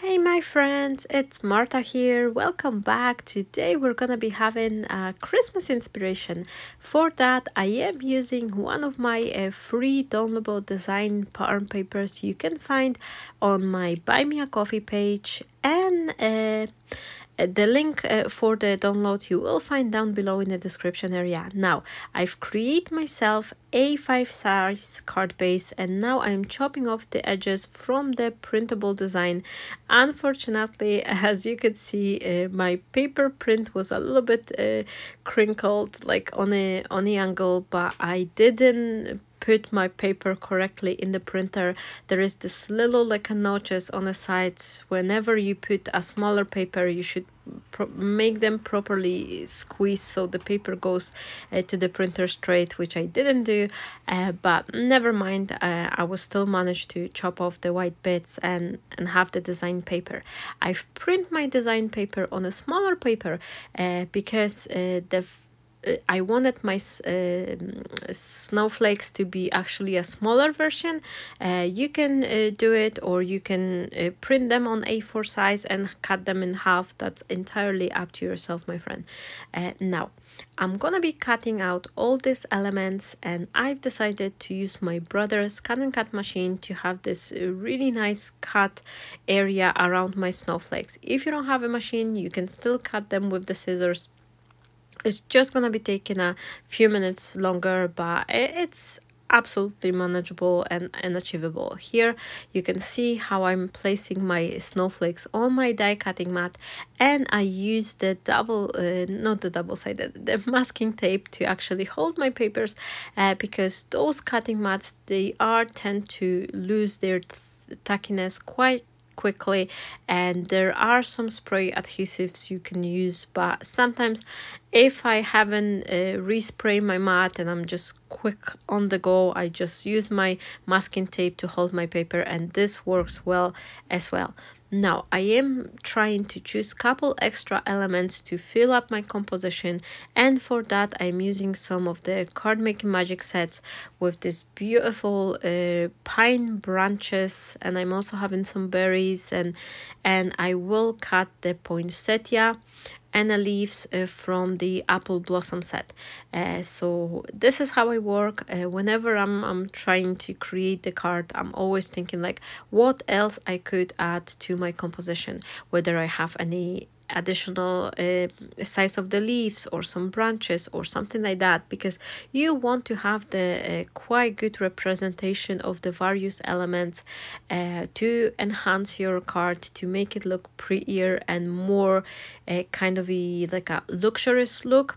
Hey my friends, it's Marta here. Welcome back. Today we're gonna be having a Christmas inspiration. For that, I am using one of my free downloadable design pattern papers you can find on my Buy Me a Coffee page, and the link for the download you will find down below in the description area. Now, I've created myself A5 size card base, and now I'm chopping off the edges from the printable design. Unfortunately, as you can see, my paper print was a little bit crinkled, like on a angle, but I didn't put my paper correctly in the printer. There is this little like a notches on the sides. Whenever you put a smaller paper, you should make them properly squeeze so the paper goes to the printer straight, which I didn't do, but never mind. I will still manage to chop off the white bits and have the design paper. I've print my design paper on a smaller paper because I wanted my snowflakes to be actually a smaller version. You can do it, or you can print them on A4 size and cut them in half. That's entirely up to yourself, my friend. Now, I'm gonna be cutting out all these elements, and I've decided to use my brother's cut and cut machine to have this really nice cut area around my snowflakes. If you don't have a machine, you can still cut them with the scissors. It's just gonna be taking a few minutes longer, but it's absolutely manageable and achievable. Here you can see how I'm placing my snowflakes on my die cutting mat, and I use the the masking tape to actually hold my papers, because those cutting mats, they tend to lose their tackiness quite quickly, and there are some spray adhesives you can use, but sometimes if I haven't resprayed my mat and I'm just quick on the go, I just use my masking tape to hold my paper, and this works well as well. Now, I am trying to choose a couple extra elements to fill up my composition, and for that I'm using some of the card making magic sets with this beautiful pine branches, and I'm also having some berries, and I will cut the poinsettia and the leaves from the apple blossom set. So this is how I work. Whenever I'm trying to create the card, I'm always thinking like what else I could add to my composition, whether I have any additional size of the leaves or some branches or something like that, because you want to have the quite good representation of the various elements to enhance your card, to make it look prettier and more kind of like a luxurious look.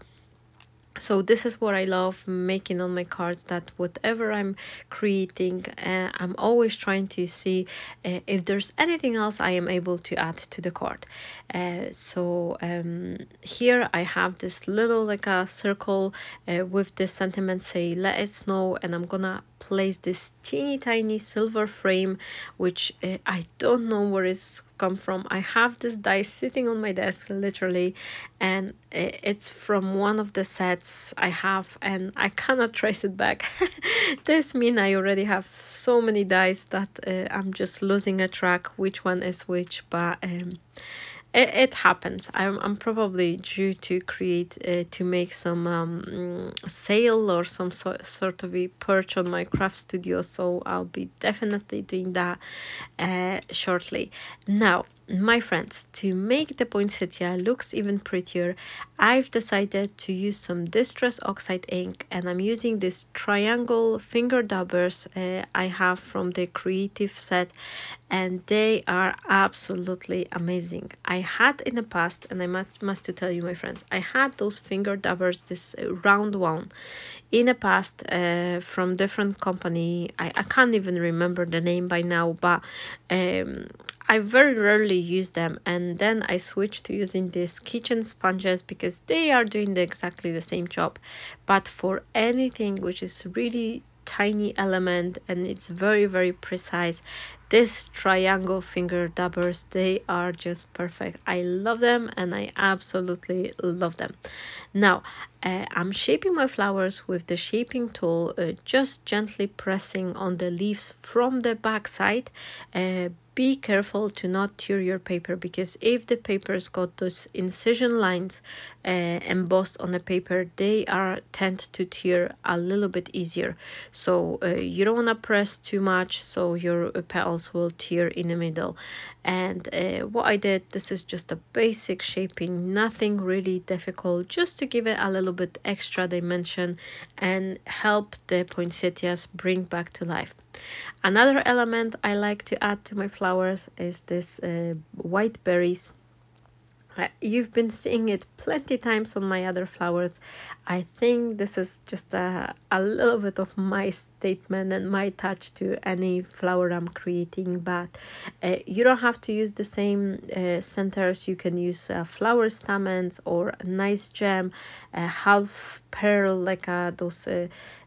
So this is what I love making on my cards, that whatever I'm creating, I'm always trying to see if there's anything else I am able to add to the card. Here I have this little like a circle with this sentiment, say let it snow, and I'm gonna place this teeny tiny silver frame, which I don't know where it's come from. I have this die sitting on my desk literally, and it's from one of the sets I have, and I cannot trace it back. This means I already have so many dies that I'm just losing a track which one is which, but it happens. I'm probably due to create to make some sale or some sort of a perch on my craft studio, so I'll be definitely doing that shortly. Now, my friends, to make the poinsettia looks even prettier, I've decided to use some distress oxide ink, and I'm using this triangle finger dabbers I have from the creative set, and they are absolutely amazing. I had in the past, and I must to tell you, my friends, I had those finger dabbers, this round one in the past from different company. I can't even remember the name by now, but I very rarely use them, and then I switched to using these kitchen sponges because they are doing exactly the same job, but for anything which is really tiny element and it's very precise, this triangle finger dabbers, they are just perfect. I love them, and I absolutely love them. Now I'm shaping my flowers with the shaping tool, just gently pressing on the leaves from the back side, be careful to not tear your paper, because if the paper's got those incision lines embossed on the paper, they tend to tear a little bit easier. So you don't want to press too much, so your petals will tear in the middle. And what I did, this is just a basic shaping, nothing really difficult, just to give it a little bit extra dimension and help the poinsettias bring back to life. Another element I like to add to my flowers is this white berries. You've been seeing it plenty times on my other flowers. I think this is just a little bit of my statement and my touch to any flower I'm creating, but you don't have to use the same centers. You can use flower stamens or a nice gem, half pearl, like those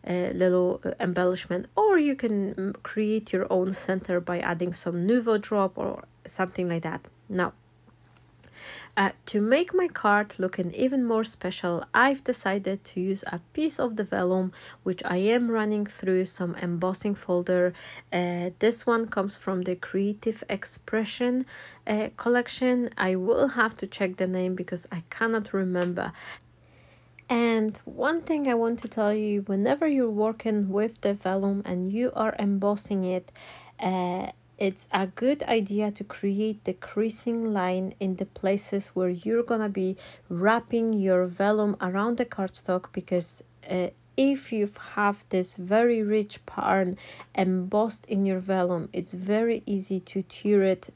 little embellishment, or you can create your own center by adding some nouveau drop or something like that. Now, to make my card looking even more special, I've decided to use a piece of the vellum, which I am running through some embossing folder. This one comes from the Creative Expression collection. I will have to check the name because I cannot remember. And one thing I want to tell you, whenever you're working with the vellum and you are embossing it, it's a good idea to create the creasing line in the places where you're gonna be wrapping your vellum around the cardstock, because if you have this very rich pattern embossed in your vellum, it's very easy to tear it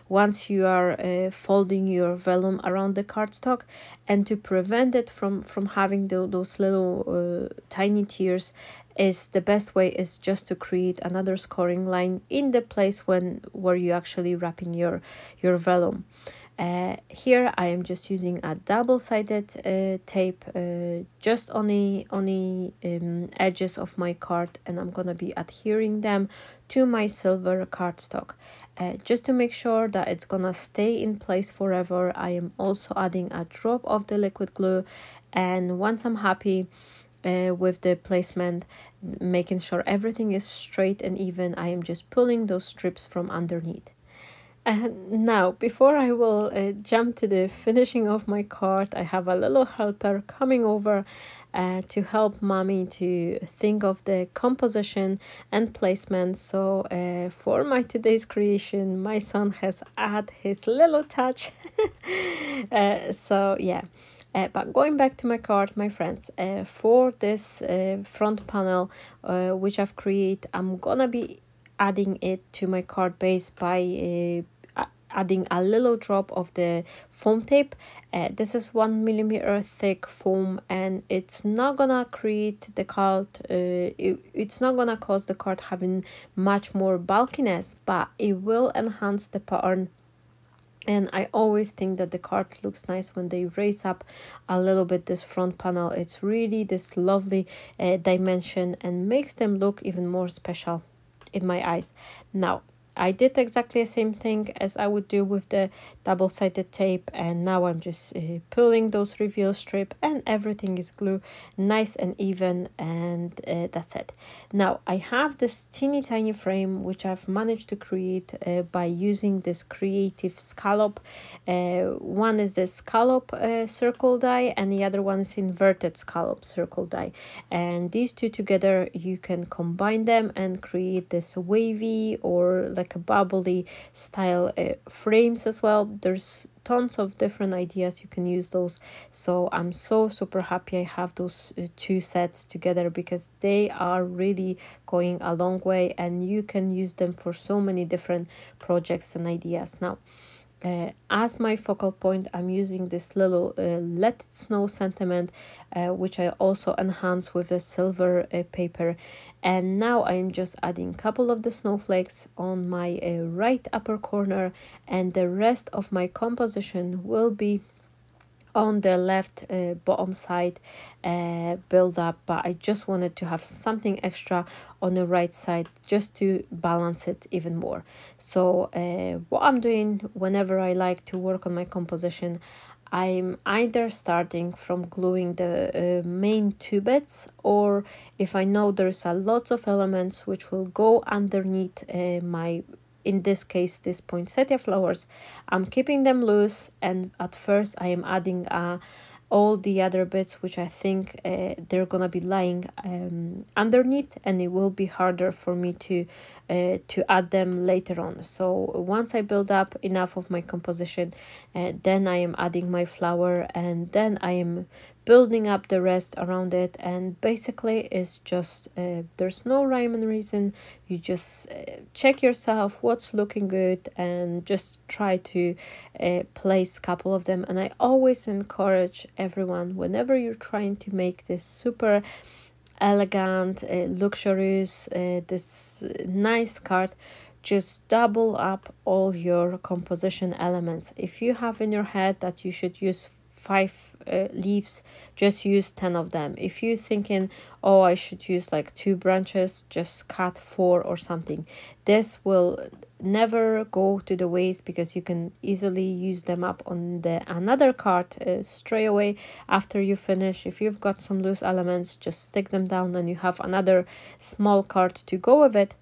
once you are folding your vellum around the cardstock. And to prevent it from having those little tiny tears, is the best way is just to create another scoring line in the place where you actually wrapping your vellum. Here I am just using a double-sided tape just on the edges of my card, and I'm gonna be adhering them to my silver cardstock. Just to make sure that it's gonna stay in place forever, I am also adding a drop of the liquid glue, and once I'm happy with the placement, making sure everything is straight and even, I am just pulling those strips from underneath. And now, before I will jump to the finishing of my card, I have a little helper coming over to help mommy to think of the composition and placement. So for my today's creation, my son has added his little touch. So yeah. But going back to my card, my friends, for this front panel which I've created, I'm gonna be adding it to my card base by adding a little drop of the foam tape. This is 1 millimeter thick foam, and it's not gonna create the card, it's not gonna cause the card having much more bulkiness, but it will enhance the pattern. And I always think that the card looks nice when they raise up a little bit this front panel. It's really this lovely dimension and makes them look even more special in my eyes. Now, I did exactly the same thing as I would do with the double-sided tape, and now I'm just pulling those reveal strip, and everything is glued nice and even, and that's it. Now I have this teeny tiny frame which I've managed to create by using this creative scallop. One is the scallop circle die, and the other one is inverted scallop circle die, and these two together you can combine them and create this wavy or like a bubbly style frames as well. There's tons of different ideas, you can use those. So I'm so super happy I have those two sets together, because they are really going a long way and you can use them for so many different projects and ideas. Now as my focal point, I'm using this little Let It Snow sentiment, which I also enhance with a silver paper. And now I'm just adding a couple of the snowflakes on my right upper corner, and the rest of my composition will be on the left bottom side build up, but I just wanted to have something extra on the right side just to balance it even more. So what I'm doing whenever I like to work on my composition, I'm either starting from gluing the main two bits, or if I know there's a lot of elements which will go underneath my in this case, these poinsettia flowers, I'm keeping them loose, and at first I am adding all the other bits which I think they're gonna be lying underneath, and it will be harder for me to add them later on. So once I build up enough of my composition, then I am adding my flower, and then I am building up the rest around it. And basically it's just there's no rhyme and reason. You just check yourself what's looking good and just try to place a couple of them. And I always encourage everyone, whenever you're trying to make this super elegant, luxurious, this nice card, just double up all your composition elements. If you have in your head that you should use 5 leaves, just use 10 of them. If you're thinking, oh, I should use like 2 branches, just cut 4 or something. This will never go to the waste, because you can easily use them up on the another card straight away after you finish. If you've got some loose elements, just stick them down and you have another small card to go with it.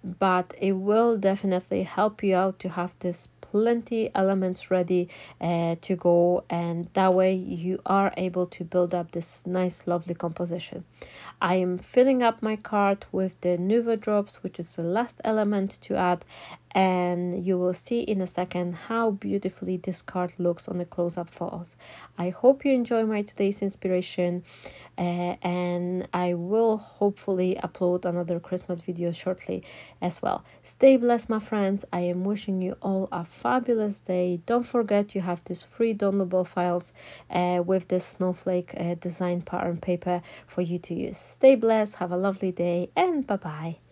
But it will definitely help you out to have this plenty elements ready to go, and that way you are able to build up this nice lovely composition. I am filling up my card with the Nuvo drops, which is the last element to add, and you will see in a second how beautifully this card looks on the close-up photos. I hope you enjoy my today's inspiration, and I will hopefully upload another Christmas video shortly as well. Stay blessed, my friends. I am wishing you all a fabulous day. Don't forget, you have these free downloadable files with this snowflake design pattern paper for you to use. Stay blessed, have a lovely day, and bye bye.